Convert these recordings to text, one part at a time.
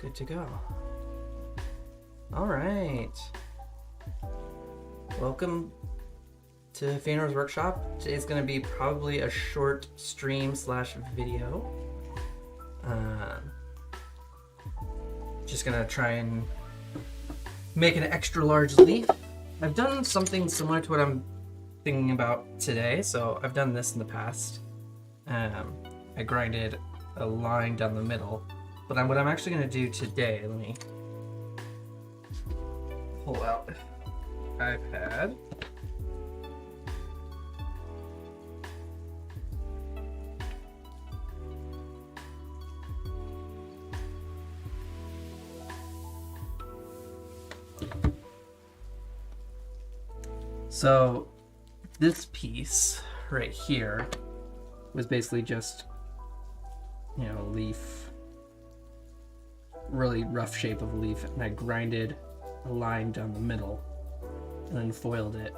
good to go. All right. Welcome to Feanor's Workshop. Today's going to be probably a short stream / video. Just going to try and make an extra large leaf. I've done something similar to what I'm thinking about today. So I've done this in the past. I grinded a line down the middle. But what I'm actually going to do today, let me pull out iPad. So this piece right here was basically just, leaf, really rough shape of a leaf, and I grinded a line down the middle and then foiled it.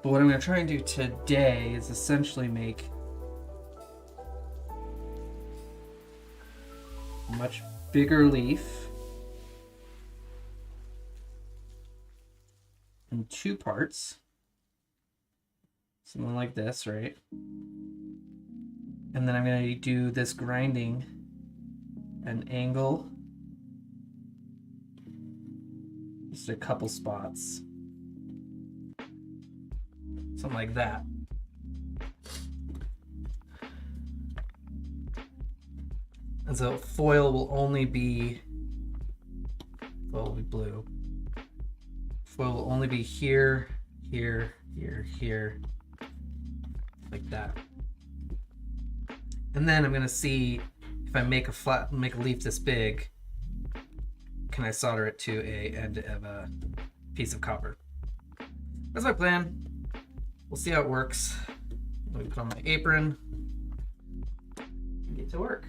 But what I'm going to try and do today is essentially make a much bigger leaf in two parts, something like this, right? And then I'm going to do this grinding at an angle, just a couple spots, something like that. And so foil will be blue. Foil will only be here, here, here, here, like that. And then I'm gonna see if I make a leaf this big, can I solder it to a end of a piece of copper? That's my plan. We'll see how it works. Let me put on my apron and get to work.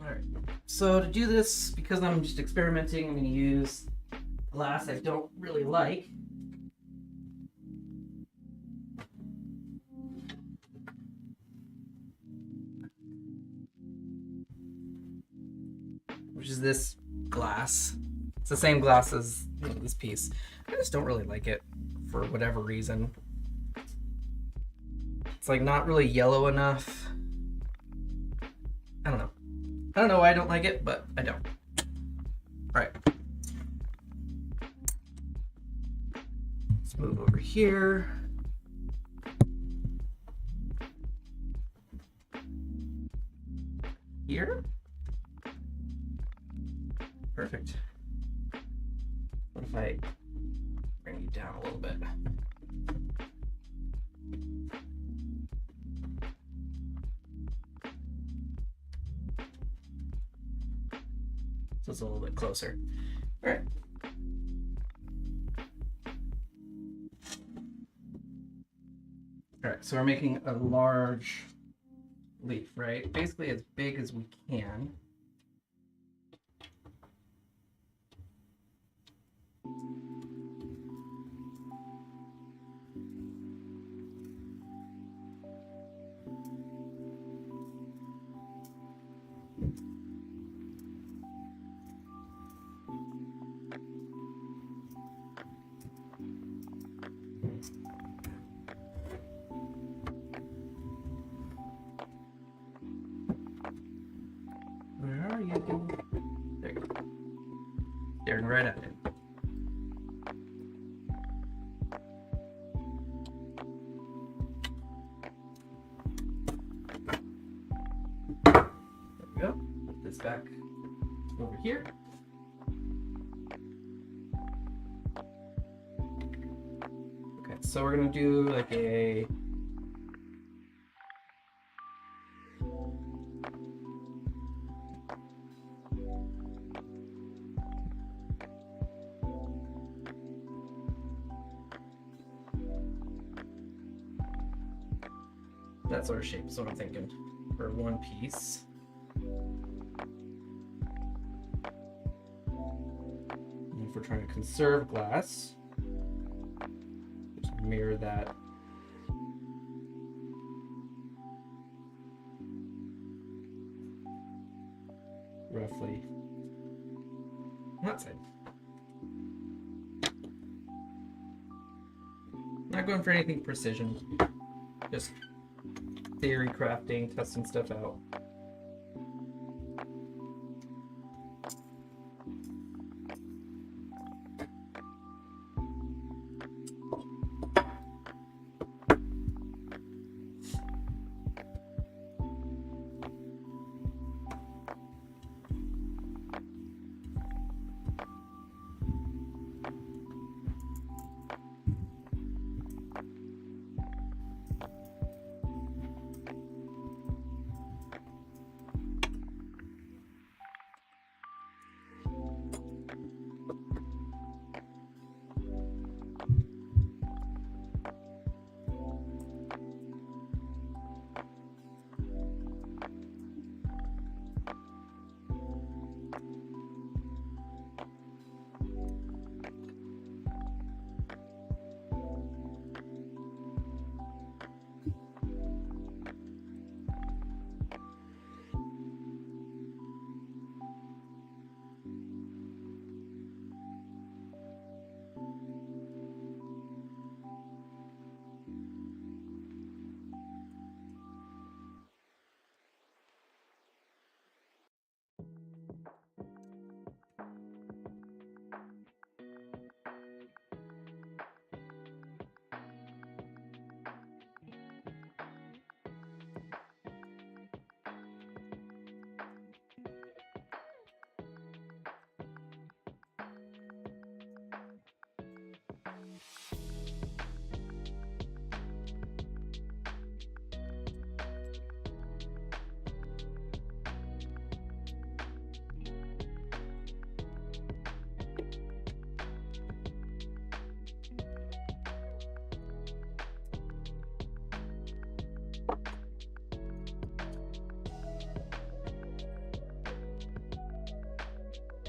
Alright, so to do this, because I'm just experimenting, I'm going to use glass I don't really like. Which is this glass. It's the same glass as this piece. I just don't really like it for whatever reason. It's like not really yellow enough. I don't know. I don't know why I don't like it, but I don't. All right. Let's move over here. Here? Perfect. What if I bring you down a little bit? So it's a little bit closer. All right. All right, so we're making a large leaf, right? Basically as big as we can. Where are you? There you go. Staring right at it. There we go. Put this back over here. Okay, so we're gonna do like a that sort of shape is what I'm thinking for one piece. And if we're trying to conserve glass, just mirror that roughly. Not side. Not going for anything precision. Just theory crafting, testing stuff out.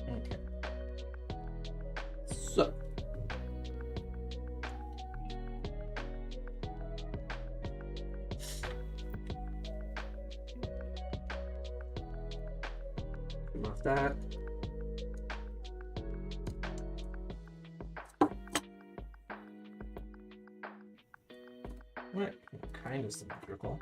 Okay. So. Off that. What? Kind of symmetrical.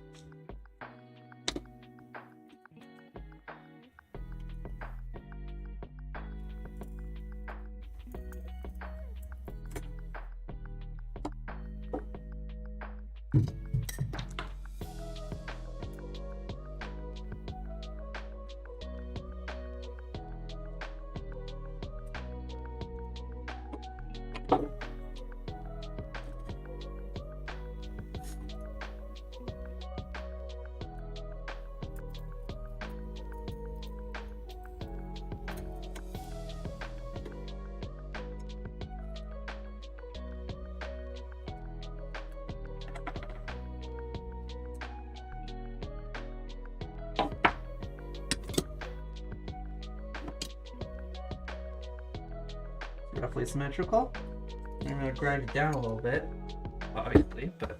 Roughly symmetrical. I'm gonna grind it down a little bit, obviously, but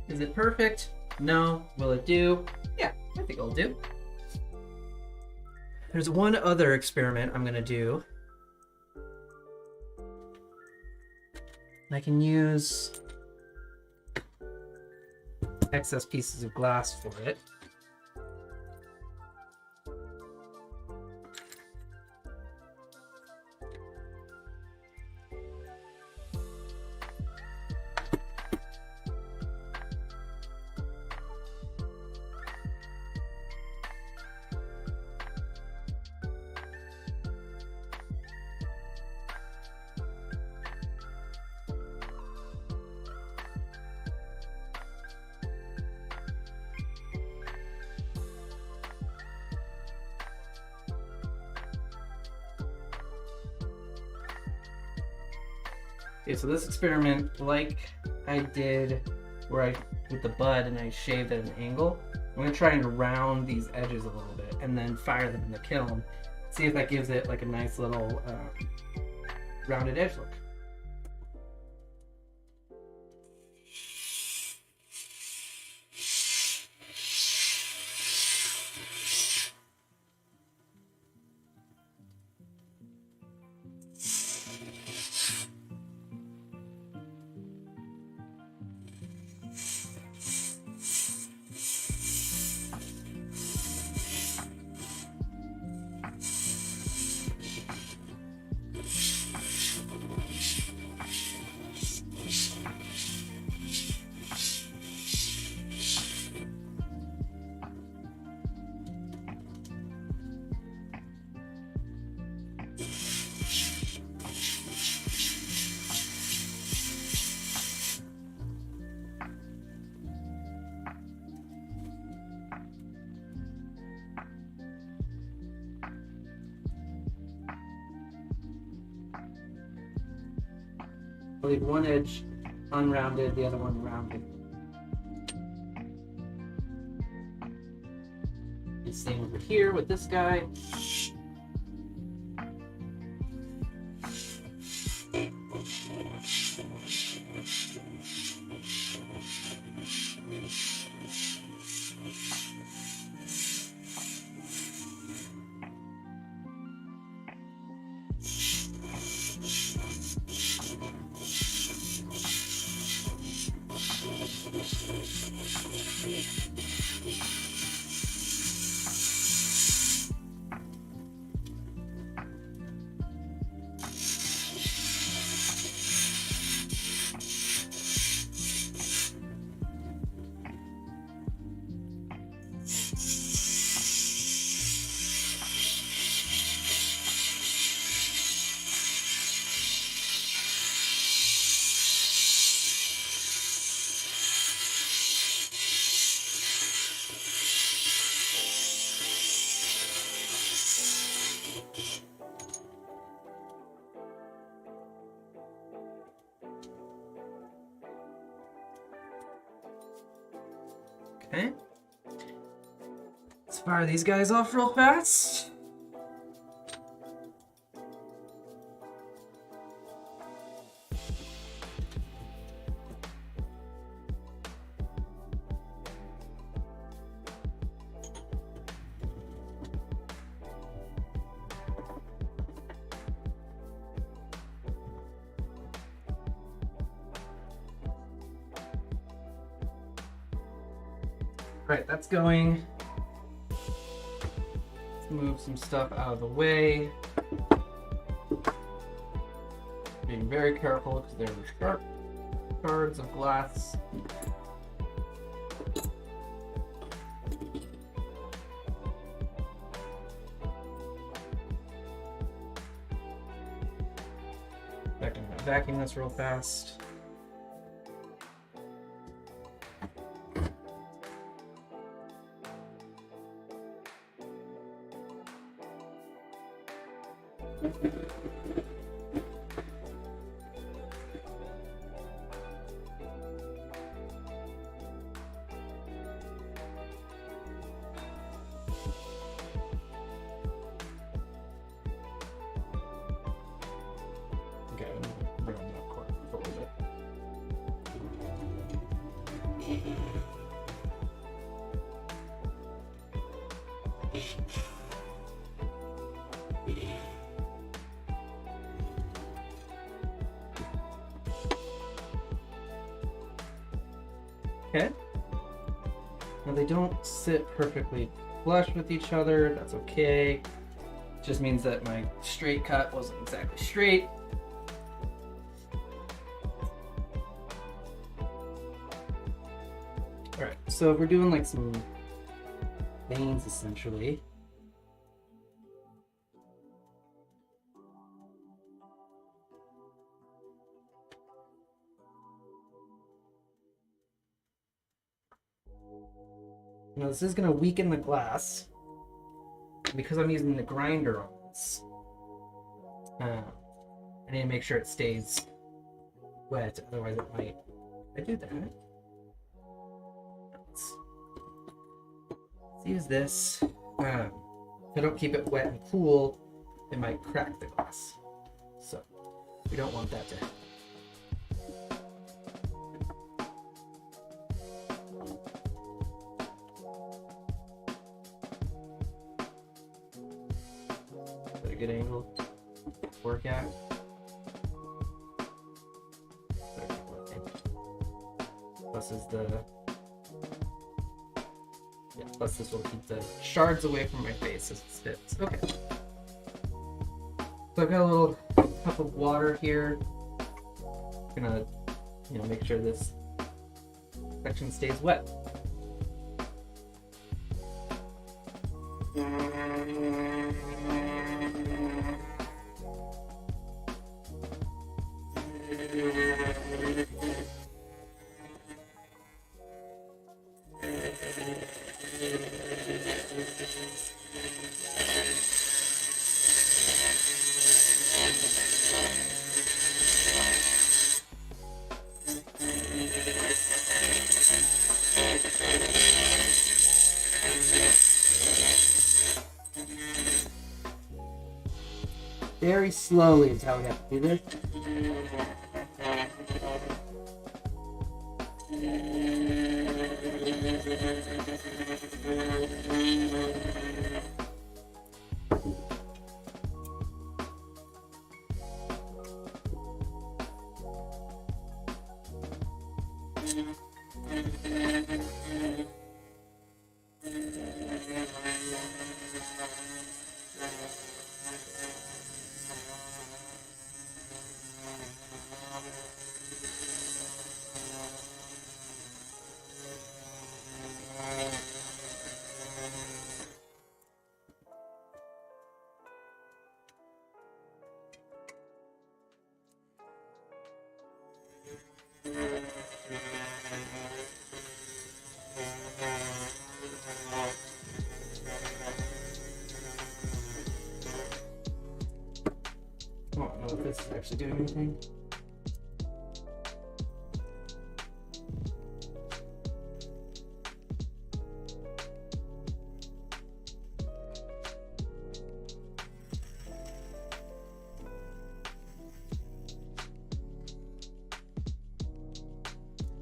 Is it perfect? No. Will it do? Yeah, I think it'll do. There's one other experiment I'm gonna do. I can use excess pieces of glass for it. Okay, so this experiment, like I did with the bud and I shaved at an angle, I'm gonna try and round these edges a little bit and then fire them in the kiln. See if that gives it like a nice little rounded edge look. I'll leave one edge unrounded, the other one rounded. And same over here with this guy. Okay. Let's fire these guys off real fast. Right, that's going. Let's move some stuff out of the way. Being very careful because there are sharp shards of glass. In fact, I'm going to vacuum this real fast. Okay, I'm bring that corner a little bit. Okay. Now they don't sit perfectly flush with each other. That's okay. It just means that my straight cut wasn't exactly straight. Alright, so if we're doing like some veins essentially. Now this is going to weaken the glass because I'm using the grinder on this. I need to make sure it stays wet, otherwise it might. I do that. Let's use this. If I don't keep it wet and cool, it might crack the glass. So we don't want that to happen. Good angle to work at. Plus is plus this will keep the shards away from my face as it spits. Okay. So I've got a little cup of water here. I'm gonna, make sure this section stays wet. Very slowly is how we have to do this. I don't know if this is actually doing anything.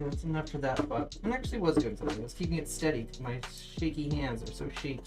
That's enough for that, but it actually was doing something. It was keeping it steady because my shaky hands are so shaky.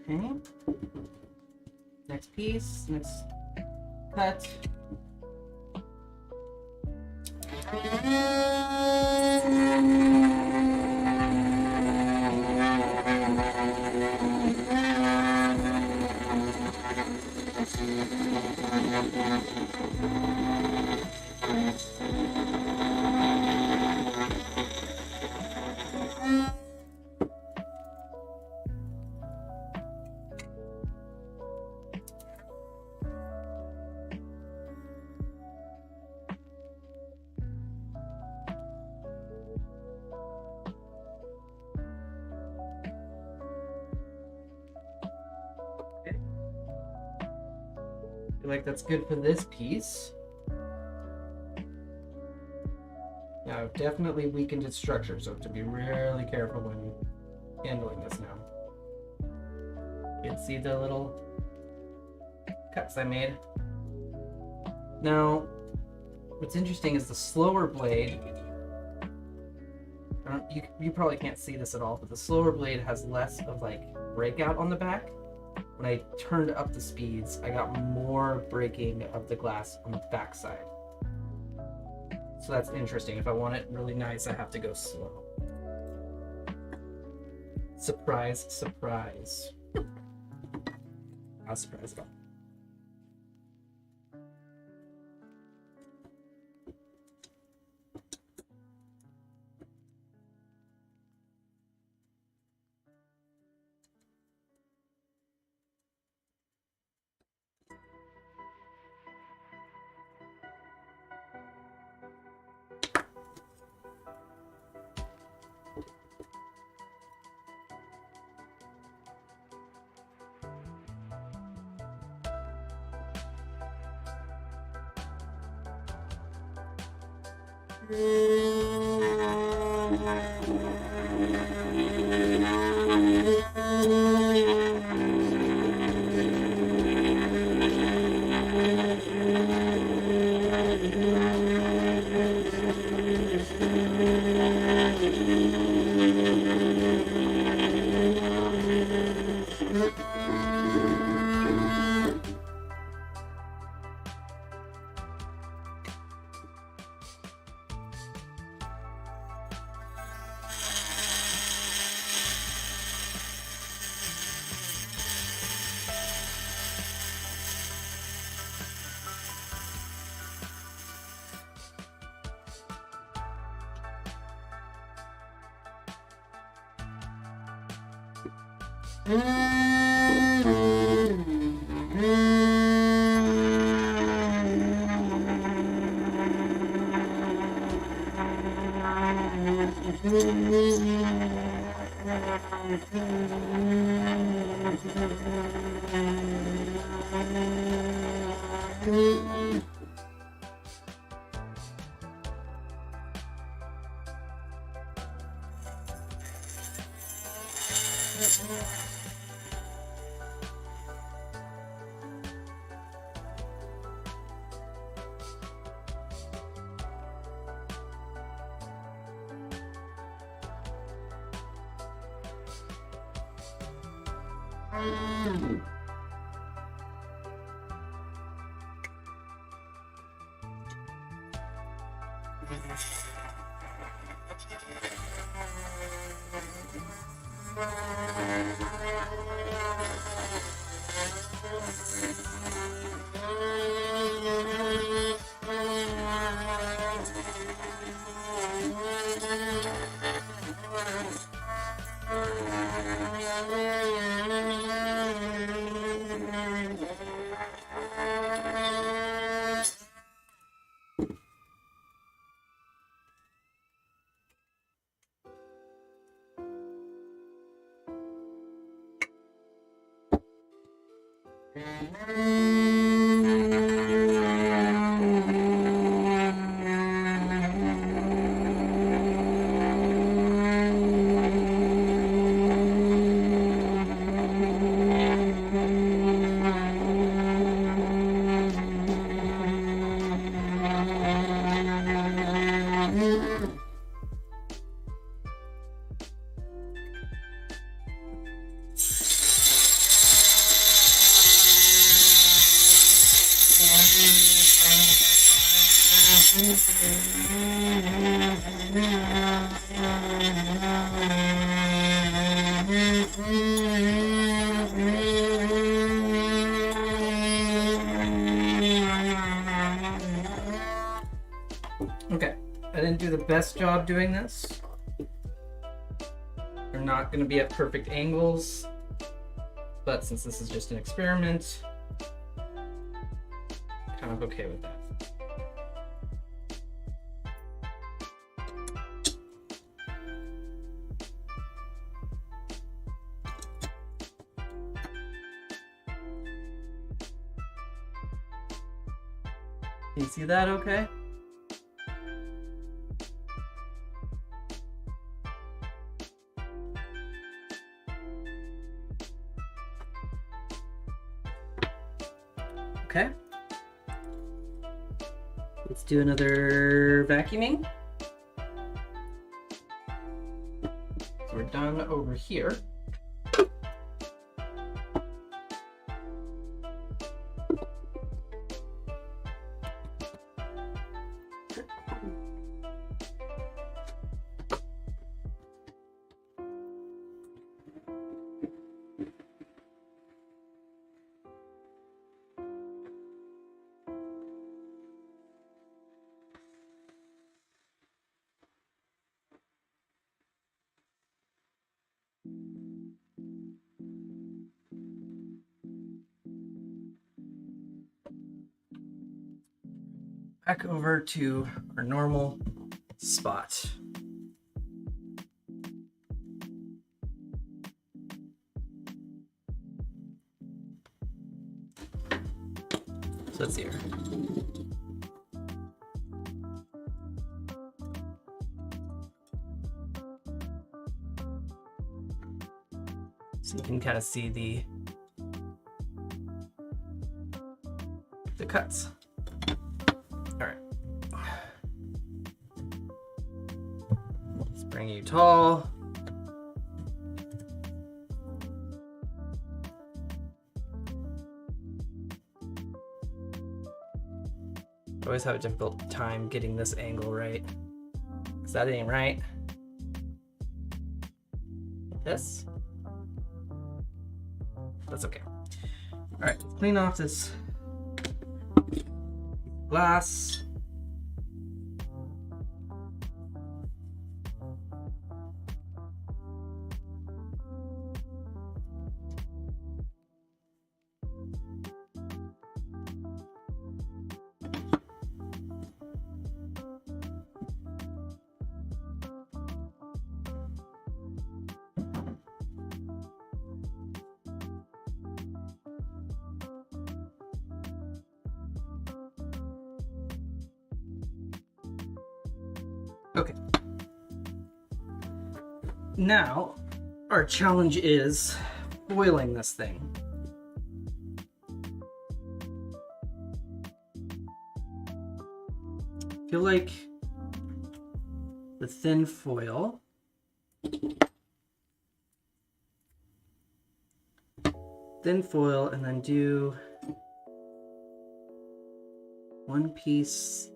Okay. Next piece, next cut. Feel like that's good for this piece. Now, I've definitely weakened its structure, so I have to be really careful when handling this now. You can see the little cuts I made. Now, what's interesting is the slower blade. You probably can't see this at all, but the slower blade has less of like breakout on the back. When I turned up the speeds, I got more breaking of the glass on the back side. So that's interesting. If I want it really nice, I have to go slow. Surprise, surprise. Not surprised at all. Okay, I didn't do the best job doing this. They're not going to be at perfect angles, but since this is just an experiment, I'm kind of okay with that. Can you see that okay? Okay. Let's do another vacuuming. So we're done over here. Back over to our normal spot. So let's see here. So you can kind of see the cuts. All right. Let's bring you tall. I always have a difficult time getting this angle right, because that ain't right. This? That's okay. All right, let's clean off this glass. Okay. Now, our challenge is foiling this thing. I feel like the thin foil and then do one piece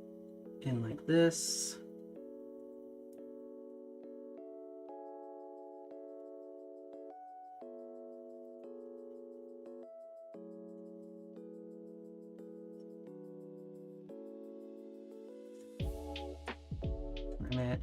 in like this. It.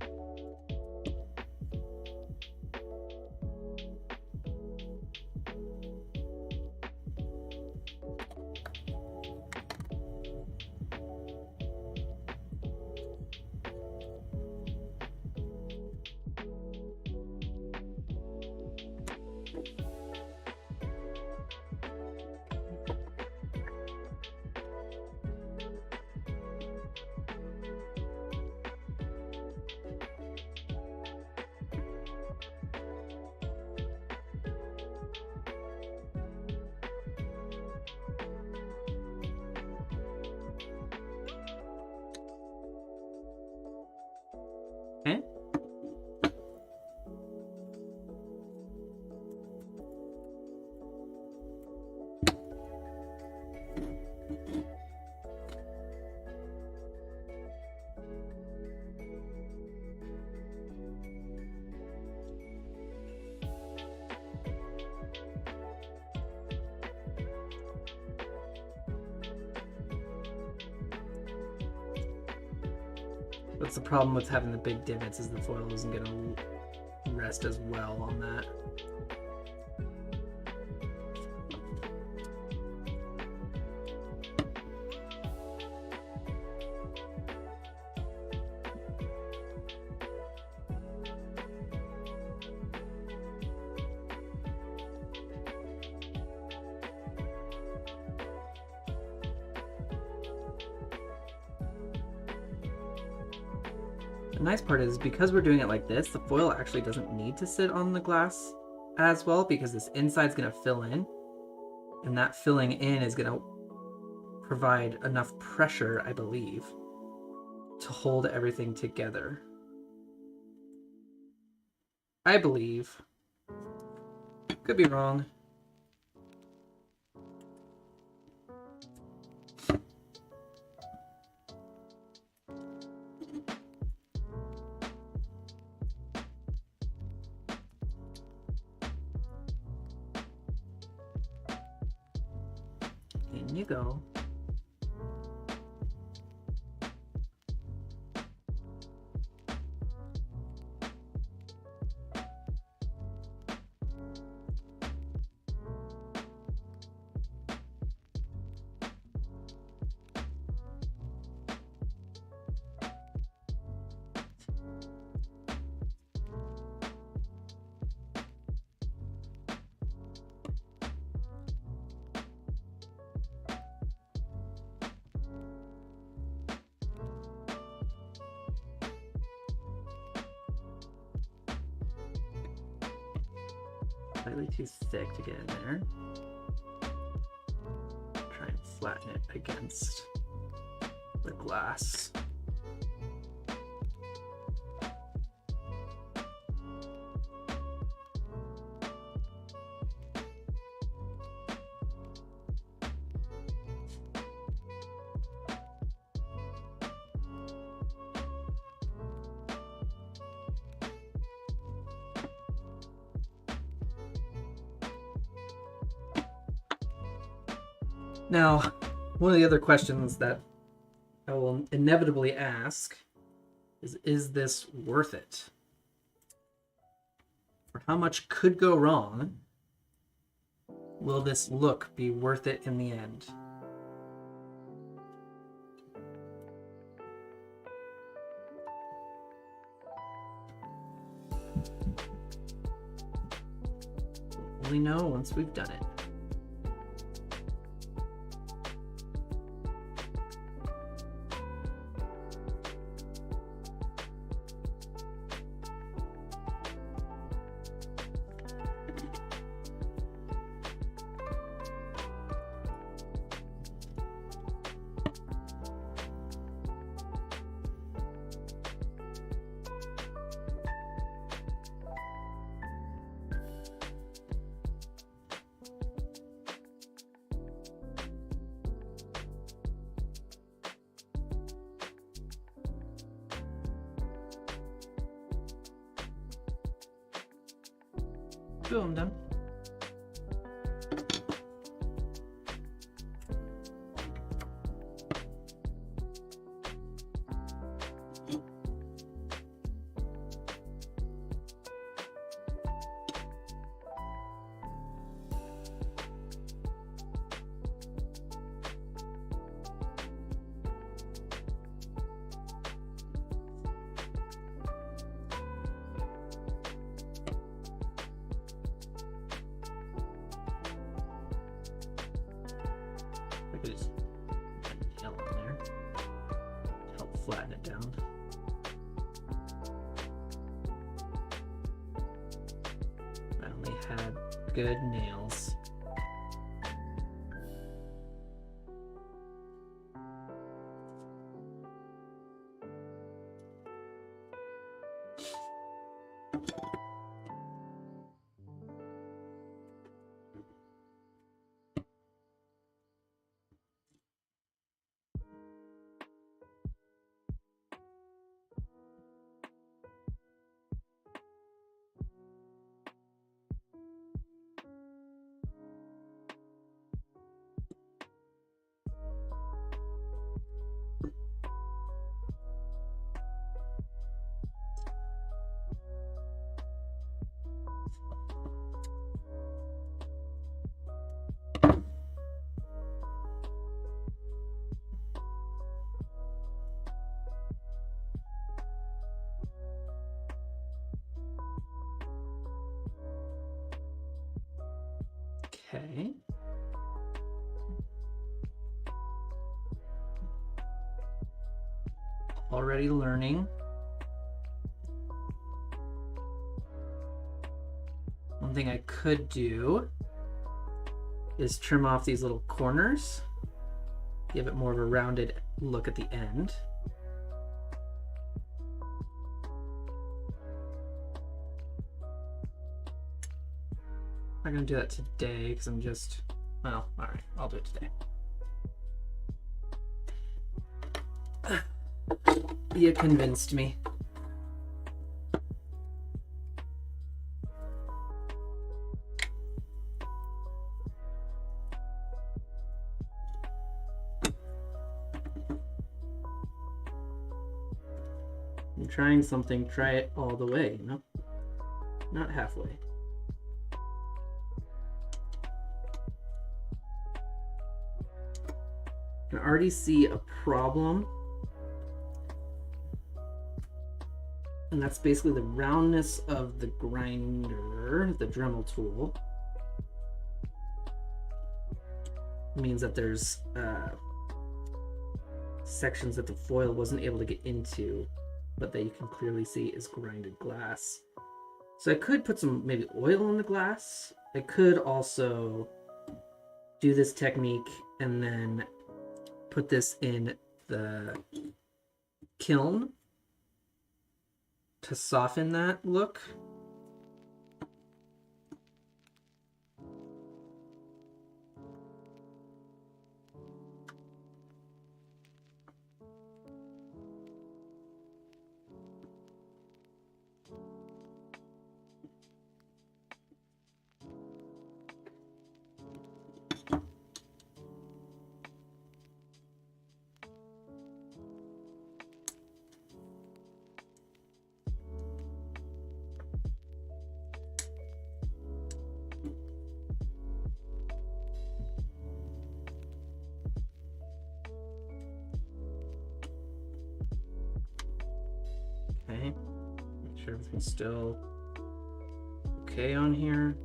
Okay. That's the problem with having the big divots, is the foil isn't going to rest as well on that. The nice part is, because we're doing it like this, the foil actually doesn't need to sit on the glass as well, because this inside's going to fill in, and that filling in is going to provide enough pressure, I believe, to hold everything together. I believe. Could be wrong. In you go. Slightly too thick to get in there. Try and flatten it against the glass. Now, one of the other questions that I will inevitably ask is this worth it? For how much could go wrong, will this look be worth it in the end? We'll only know once we've done it. Boom, I'm done. I could just add a nail in there, help flatten it down. I only had good nails. Okay. Already learning. One thing I could do is trim off these little corners, give it more of a rounded look at the end. I'm not gonna do that today because I'm just, well, all right, I'll do it today. You convinced me. I'm trying something, try it all the way, you know? Not halfway. I can already see a problem. And that's basically the roundness of the grinder, the Dremel tool. It means that there's sections that the foil wasn't able to get into, but that you can clearly see is grinded glass. So I could put some maybe oil in the glass. I could also do this technique and then put this in the kiln to soften that look. Okay, make sure everything's still okay on here.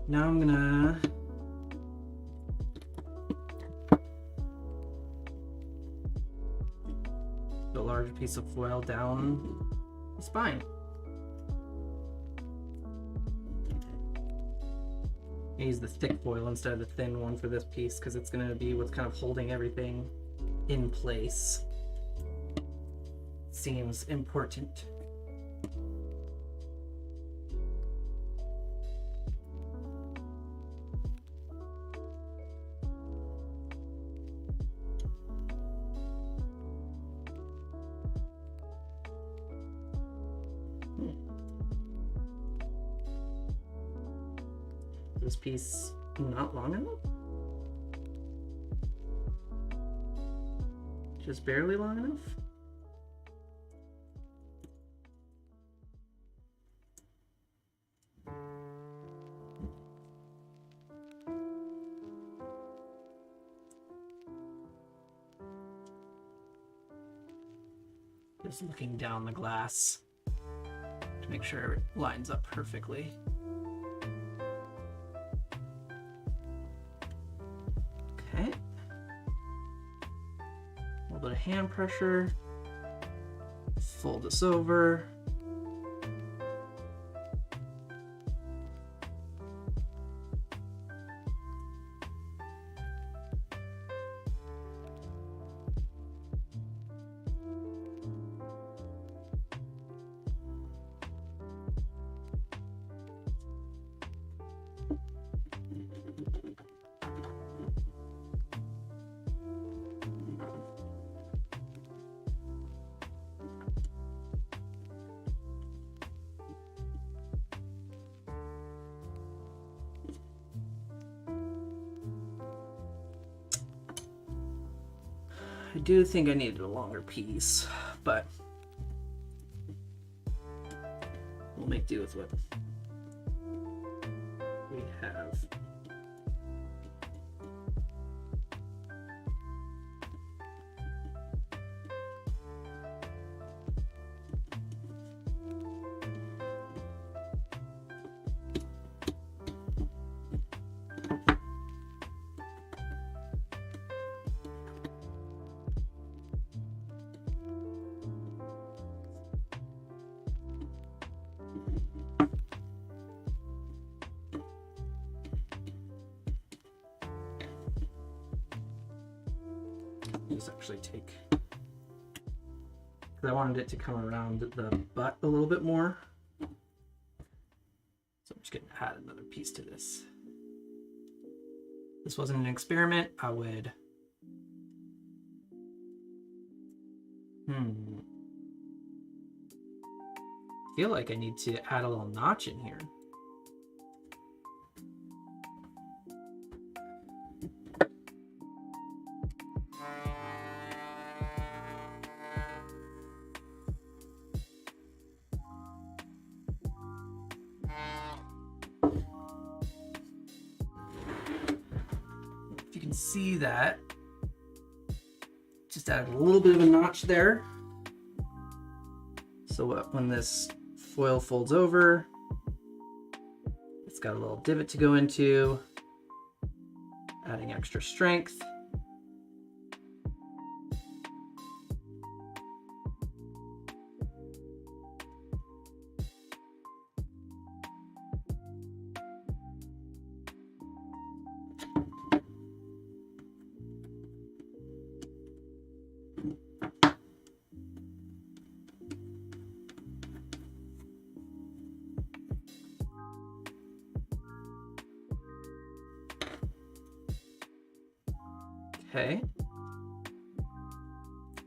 Now I'm gonna put a larger piece of foil down the spine. I use the thick foil instead of the thin one for this piece because it's going to be what's kind of holding everything in place. Seems important. this piece not long enough? Just barely long enough? Just looking down the glass to make sure it lines up perfectly. Okay. A little bit of hand pressure. Fold this over. I do think I needed a longer piece, but we'll make do with what we have. Just actually take, because I wanted it to come around the butt a little bit more. So I'm just going to add another piece to this. If this wasn't an experiment, I would feel like I need to add a little notch in here. If you can see that, just added a little bit of a notch there. So when this foil folds over, it's got a little divot to go into, adding extra strength. Okay,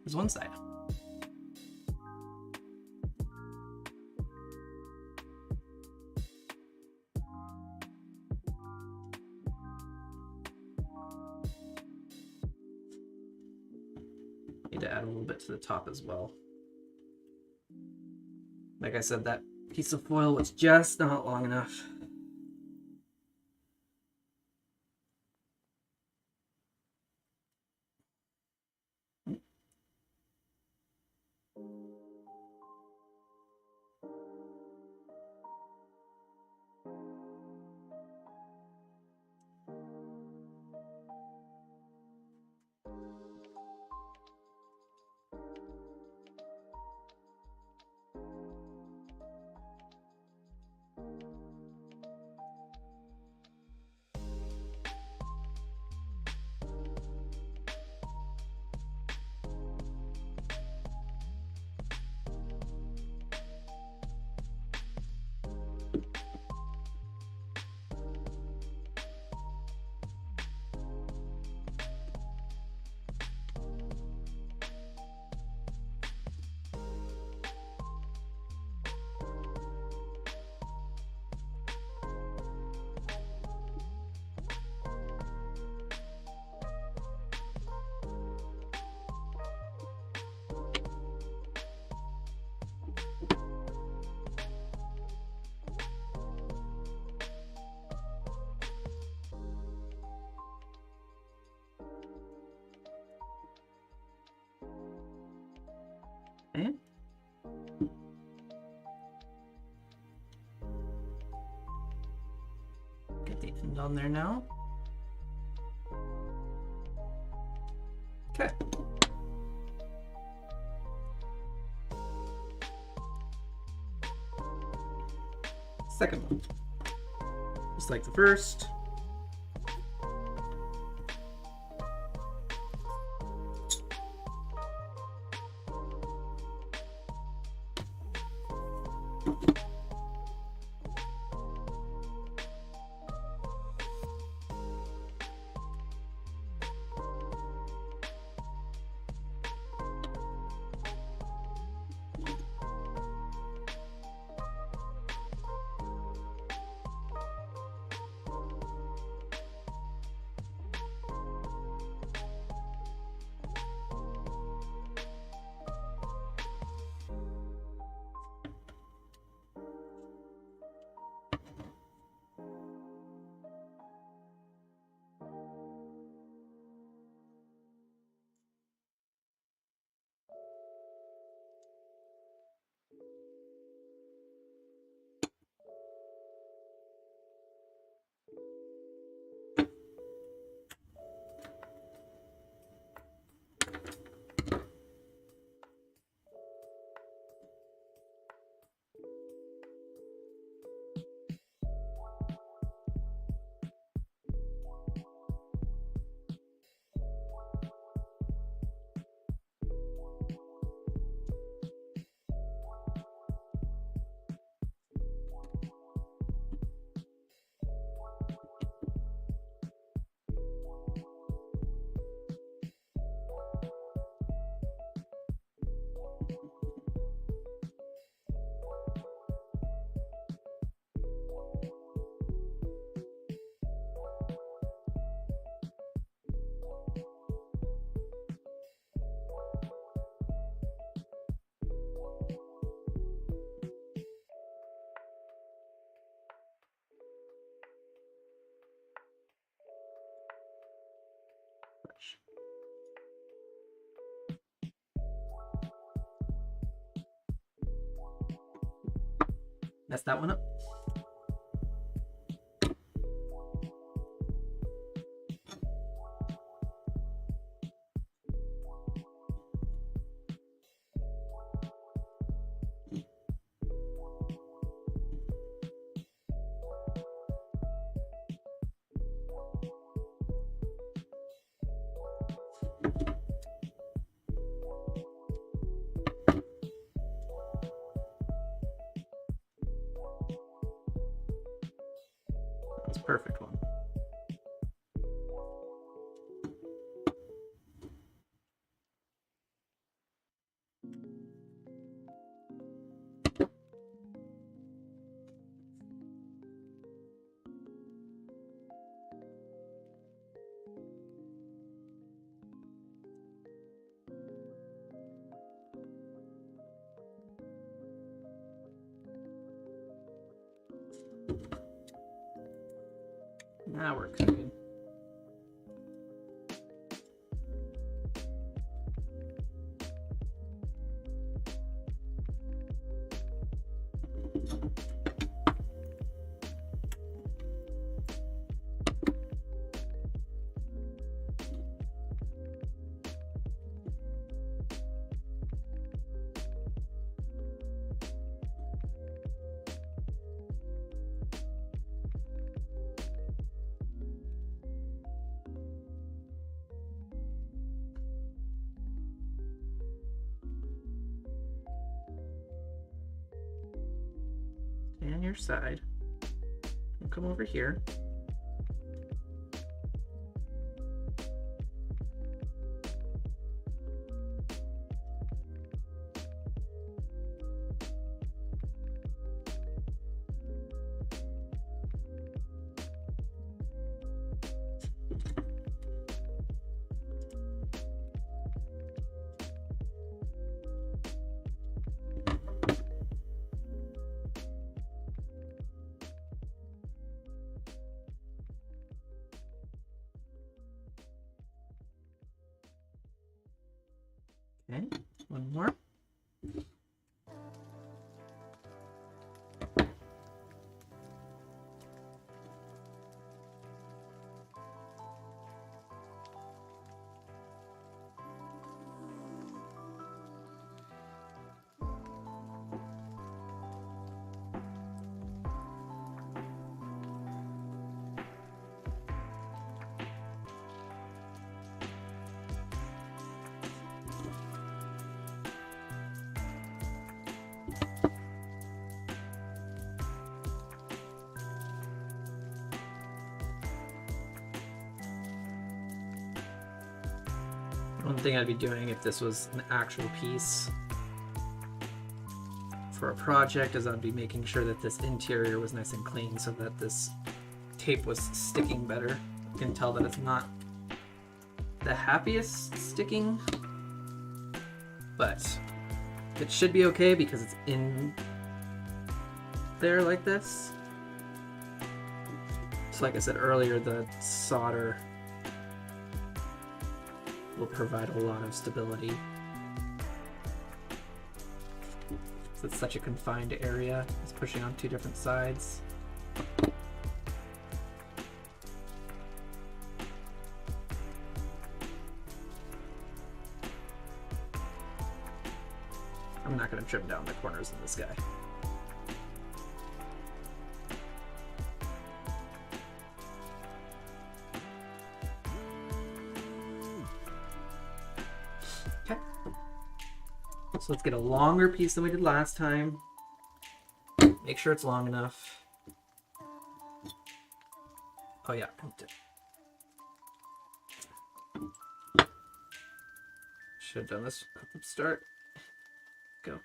there's one side. Need to add a little bit to the top as well. Like I said, that piece of foil was just not long enough. Okay. Get the end on there now. Okay. Second one. Just like the first. Mess that one up. That's a perfect one. Now we're cooking. Stay on your side. And come over here. Okay, one more. One thing I'd be doing if this was an actual piece for a project is I'd be making sure that this interior was nice and clean so that this tape was sticking better. You can tell that it's not the happiest sticking, but it should be okay because it's in there like this. So like I said earlier, the solder will provide a lot of stability. So it's such a confined area. It's pushing on two different sides. I'm not going to trim down the corners of this guy. Okay. So let's get a longer piece than we did last time. Make sure it's long enough. Oh yeah, should have done this at the start. Go.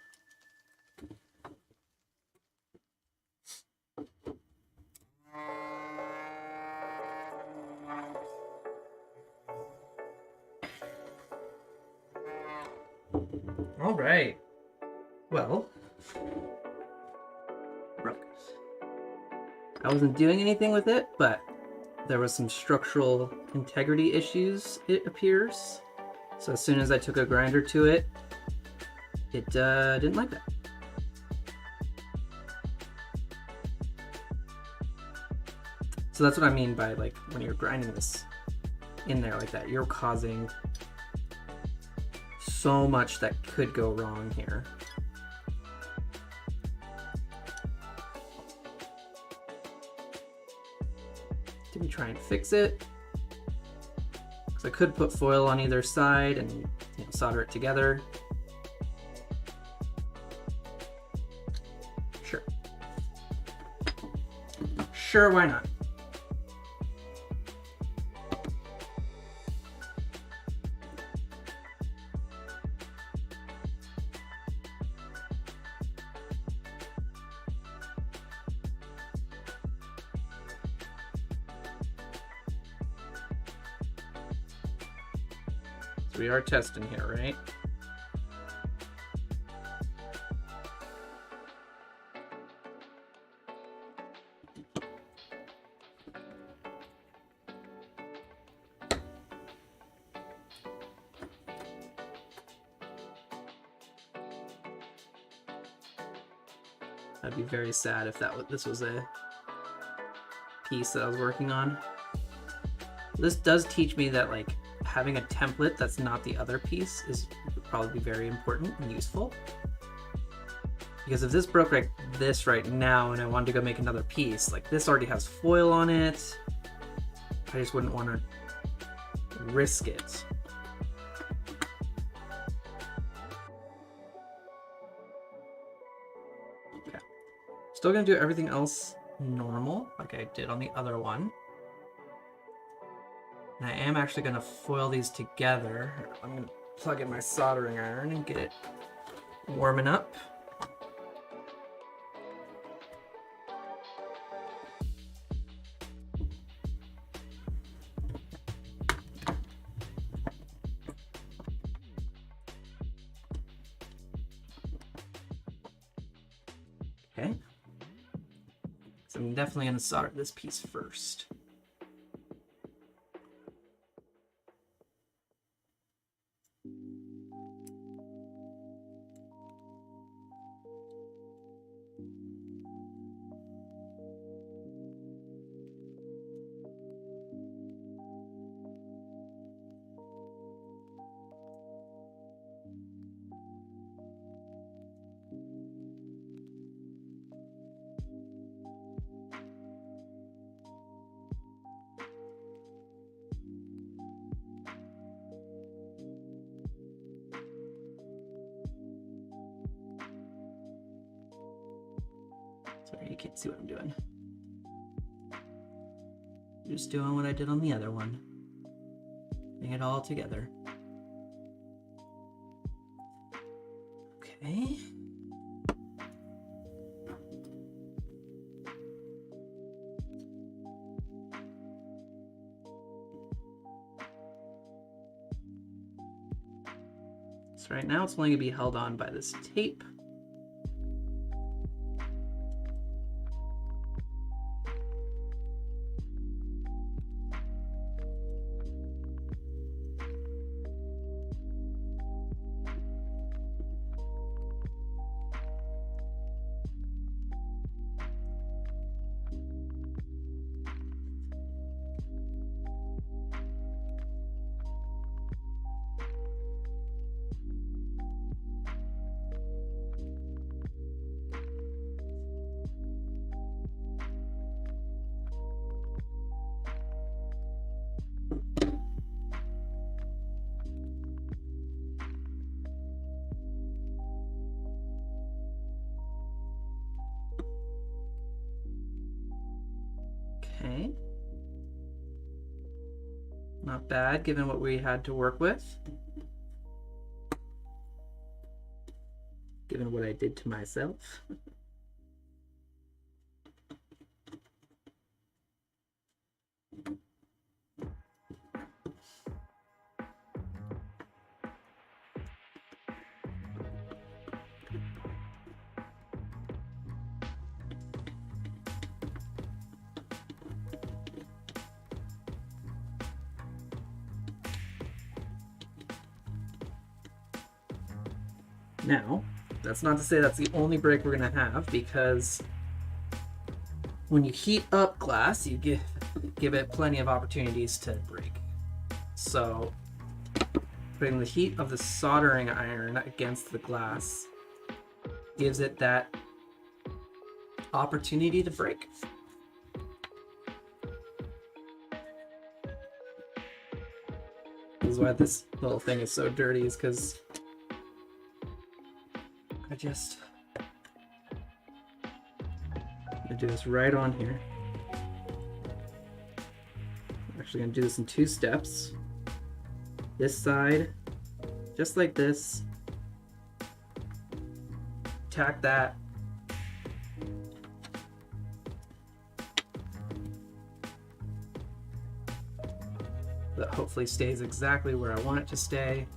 All right. Well, broke. I wasn't doing anything with it, but there was some structural integrity issues, it appears. So as soon as I took a grinder to it, it didn't like that. So that's what I mean by like when you're grinding this in there like that, you're causing so much that could go wrong here. Did we try and fix it? Because I could put foil on either side and solder it together. Sure. Sure, why not? We are testing here, right? I'd be very sad if this was a piece that I was working on. This does teach me that like having a template that's not the other piece is probably very important and useful. Because if this broke like this right now and I wanted to go make another piece, like this already has foil on it, I just wouldn't want to risk it. Okay. Still gonna do everything else normal, like I did on the other one. And I am actually going to foil these together. I'm going to plug in my soldering iron and get it warming up. Okay. So I'm definitely going to solder this piece first. You can't see what I'm doing. Just doing what I did on the other one. Bring it all together. Okay. So right now it's only going to be held on by this tape. Okay. Not bad, given what we had to work with. Given what I did to myself. Now, that's not to say that's the only break we're going to have, because when you heat up glass, you give it plenty of opportunities to break. So, putting the heat of the soldering iron against the glass gives it that opportunity to break. This is why this little thing is so dirty, is because I'm gonna do this right on here. I'm actually gonna do this in 2 steps. This side, just like this. Tack that. That hopefully stays exactly where I want it to stay.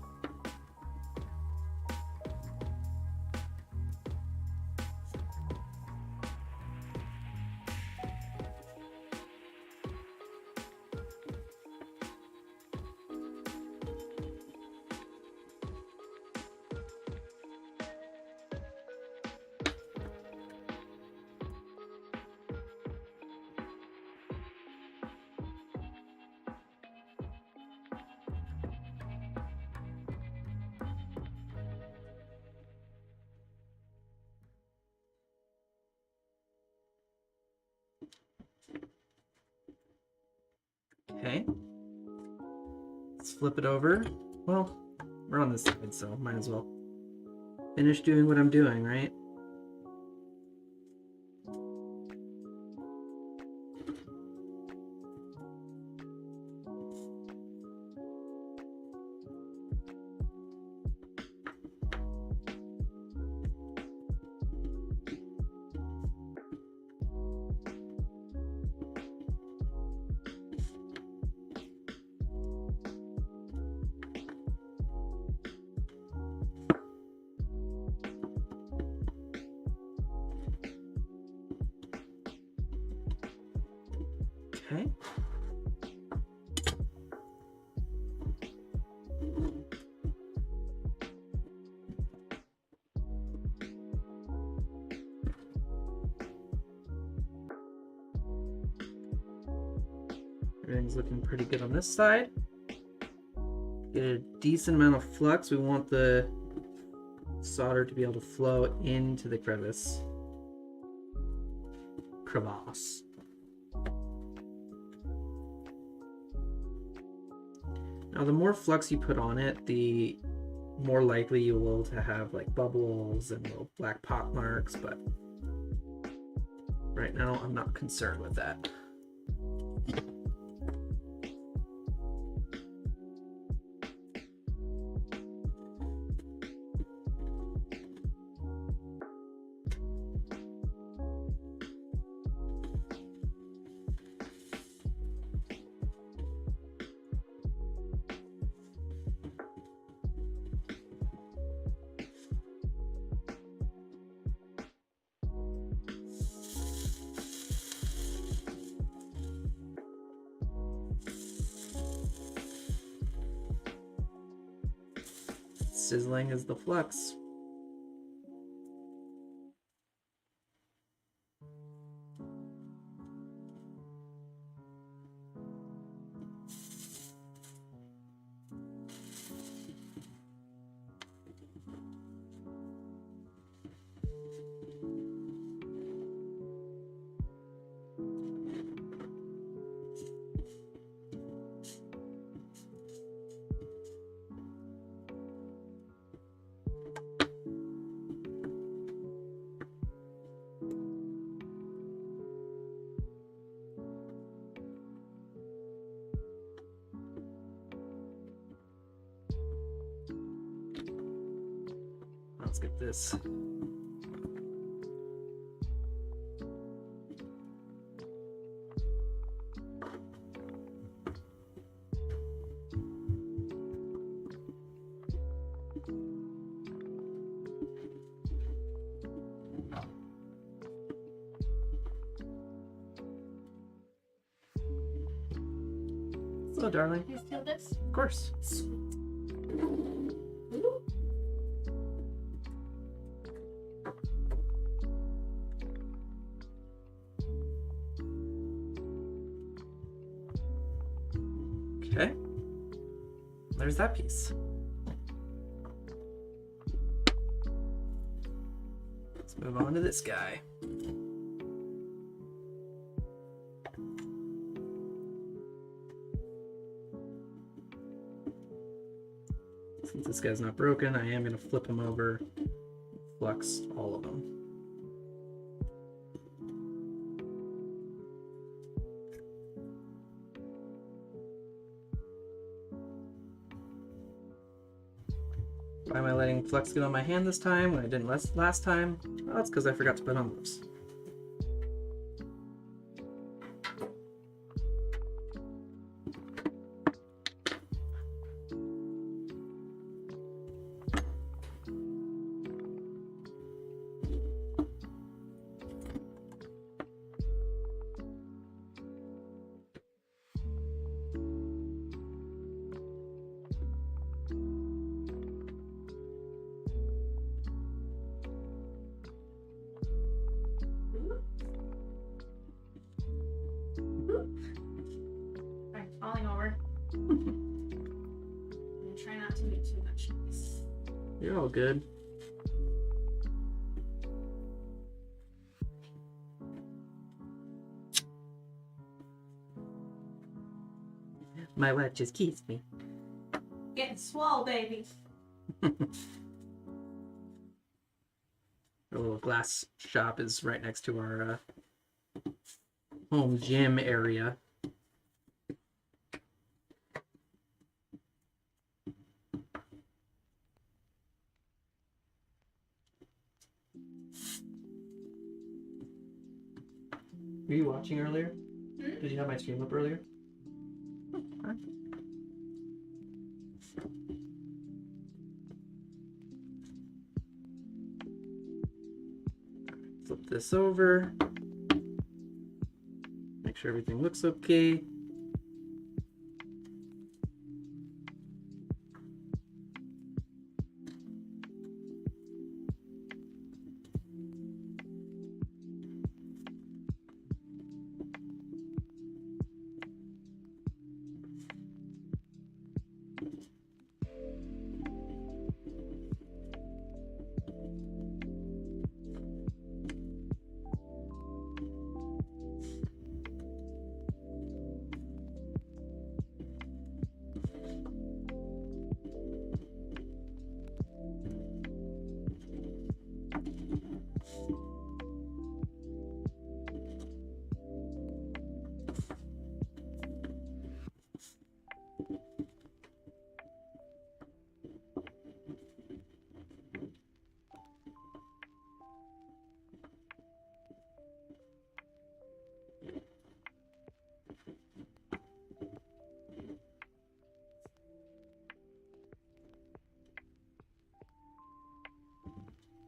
Okay. Let's flip it over. Well, we're on this side, so might as well finish doing what I'm doing, right? Okay. Everything's looking pretty good on this side. Get a decent amount of flux. We want the solder to be able to flow into the crevice. Now, the more flux you put on it, the more likely you will to have like bubbles and little black pop marks, but Right now, I'm not concerned with that. Sizzling is the flux. Let's get this. Hello, darling. You feel this? Of course. Okay. There's that piece. Let's move on to this guy. Since this guy's not broken, I am going to flip him over, flux all of them. Why am I letting flux get on my hand this time when I didn't last time? Well, that's because I forgot to put on gloves. I'm falling over. I'm gonna try not to make too much noise. You're all good. My wife just kissed me. Getting swole, baby. Our little glass shop is right next to our home gym area. Were you watching earlier? Hmm? Did you have my stream up earlier? Flip this over. Make sure everything looks okay.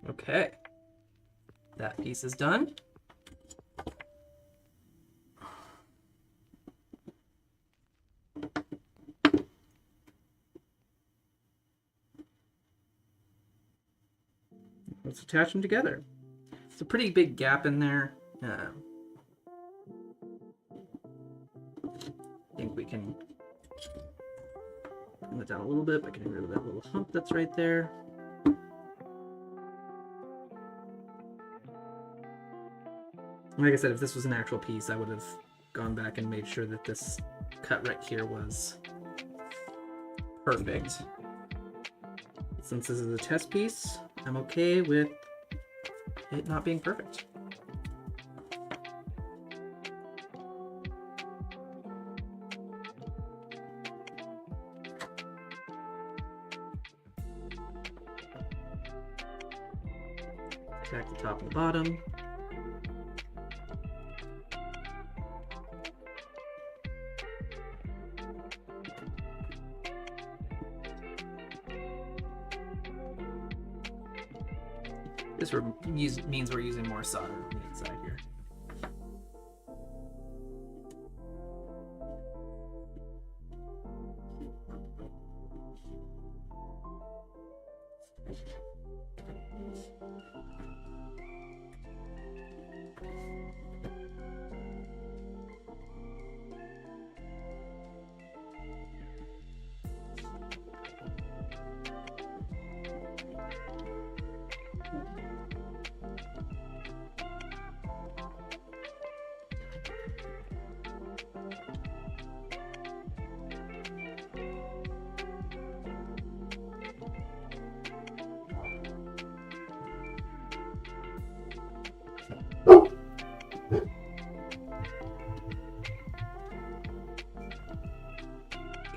Okay. That piece is done. Let's attach them together. It's a pretty big gap in there. I think we can bring it down a little bit by getting rid of that little hump that's right there. Like I said, if this was an actual piece, I would have gone back and made sure that this cut right here was perfect. Since this is a test piece, I'm okay with it not being perfect. Tack the top and the bottom. This means we're using more solder on the inside here.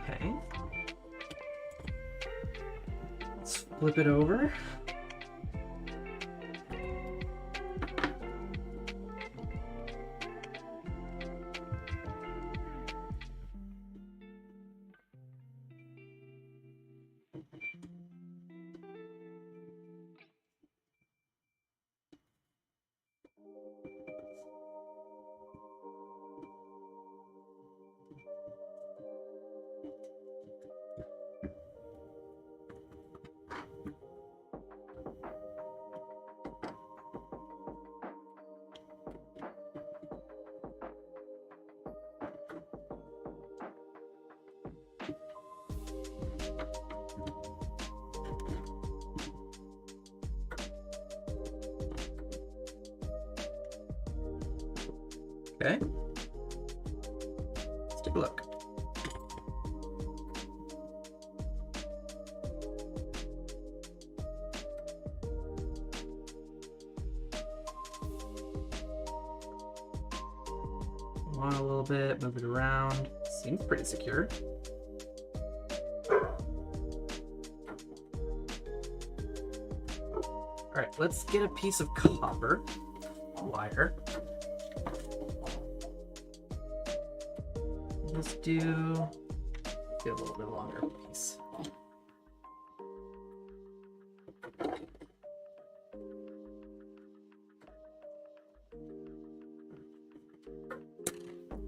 Okay. Let's flip it over. Okay. Let's take a look. On a little bit, move it around. Seems pretty secure. All right, let's get a piece of copper wire. Let's do a little bit longer piece.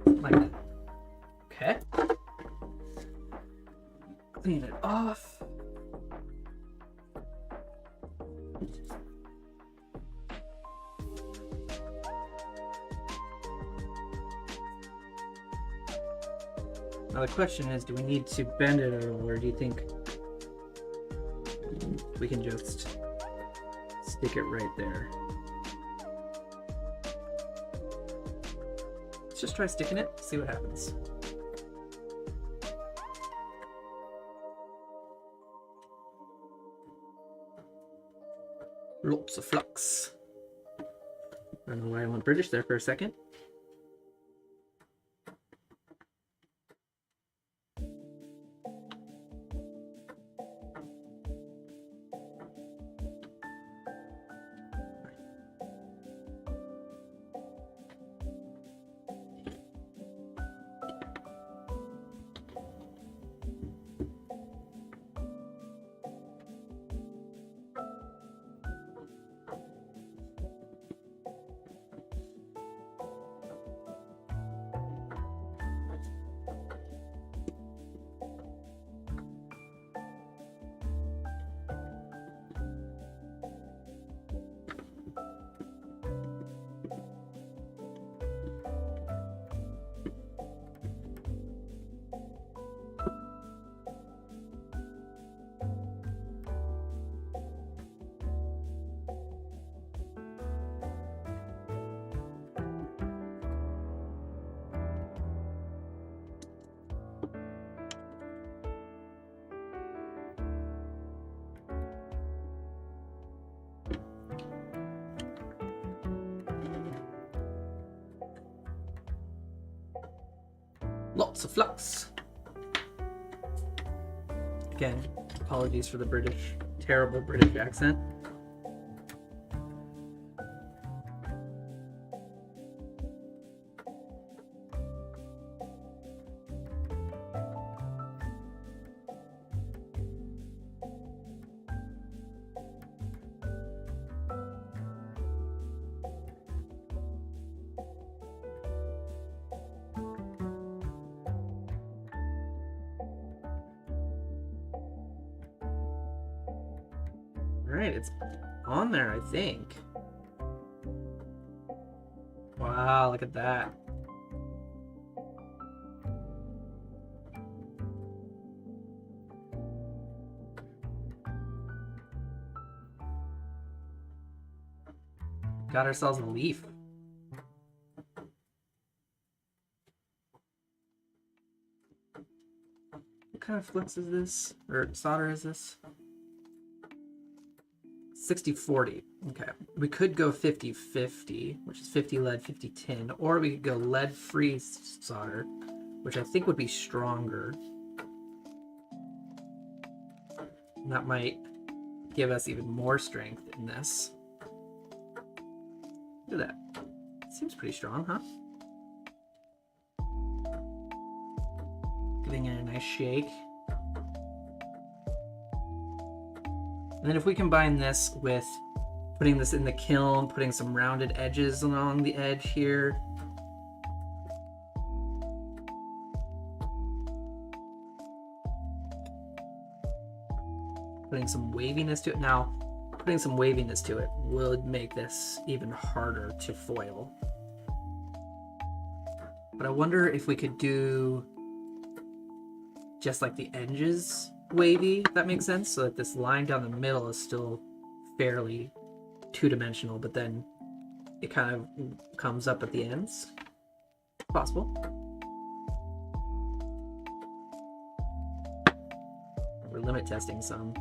Like that. Okay. Clean it off. Now the question is, do we need to bend it at all, or do you think we can just stick it right there? Let's just try sticking it, see what happens. Lots of flux. I don't know why I went British there for a second. Lots of flux. Again, apologies for the terrible British accent. Alright, it's on there, I think. Wow, look at that. Got ourselves a leaf. What kind of flux is this? Or solder is this? 60-40. Okay. We could go 50-50, which is 50 lead, 50 tin, or we could go lead-free solder, which I think would be stronger. And that might give us even more strength in this. Look at that. Seems pretty strong, huh? Giving it a nice shake. And then if we combine this with putting this in the kiln, putting some rounded edges along the edge here. Putting some waviness to it. Now, putting some waviness to it would make this even harder to foil. But I wonder if we could do just like the edges wavy, if that makes sense, so that this line down the middle is still fairly two-dimensional, but then it kind of comes up at the ends. Possible. We're limit testing some.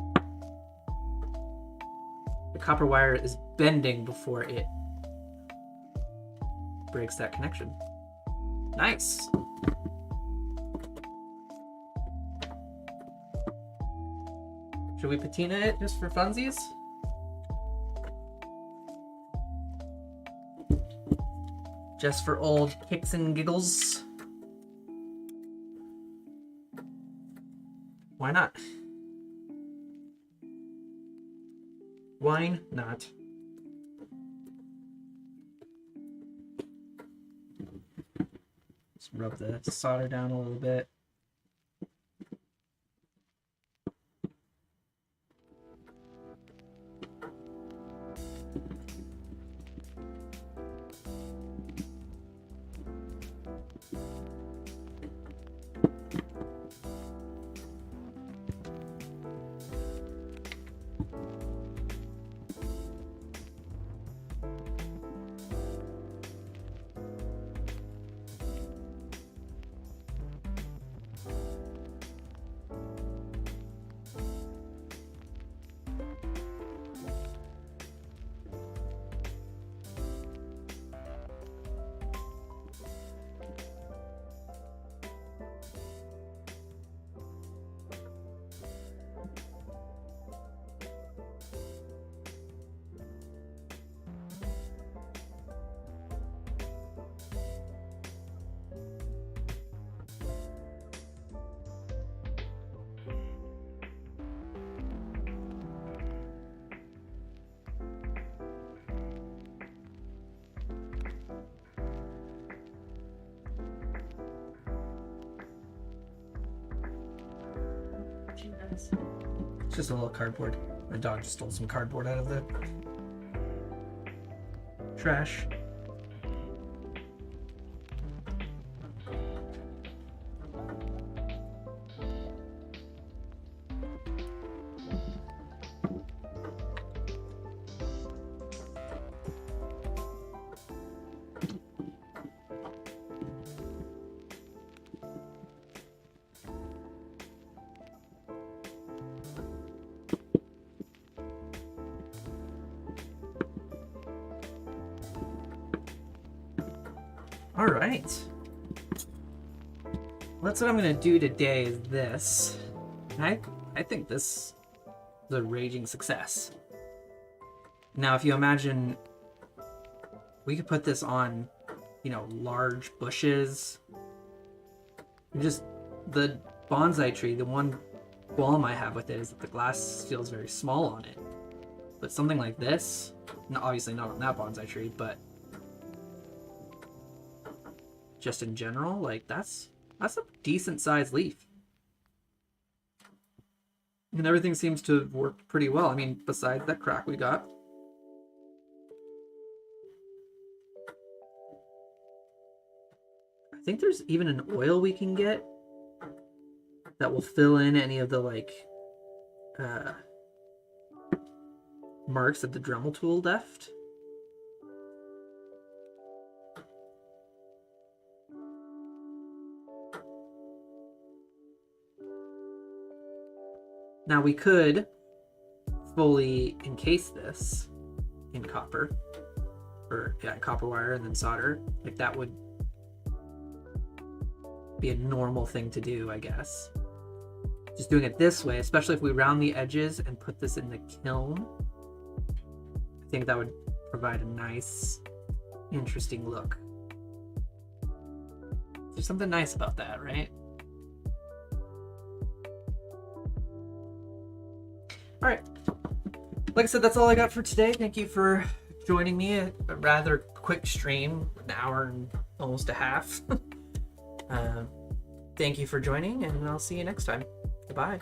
The copper wire is bending before it breaks that connection. Nice. Should we patina it just for funsies? Just for old kicks and giggles? Why not? Why not? Just rub the solder down a little bit. It's just a little cardboard. My dog just stole some cardboard out of the trash. All right. that's what I'm gonna do today is this. And I think this is a raging success. Now, if you imagine, we could put this on, you know, large bushes. Just the bonsai tree, the one qualm I have with it is that the glass feels very small on it. But something like this, obviously not on that bonsai tree, but just in general, like that's a decent sized leaf. And everything seems to have worked pretty well. I mean, besides that crack we got. I think there's even an oil we can get that will fill in any of the like marks that the Dremel tool left. Now we could fully encase this in copper, or yeah, copper wire and then solder. Like that would be a normal thing to do, I guess. Just doing it this way, especially if we round the edges and put this in the kiln, I think that would provide a nice, interesting look. There's something nice about that, right? All right. Like I said, that's all I got for today. Thank you for joining me. A rather quick stream, an hour and almost a half. Thank you for joining, and I'll see you next time. Goodbye.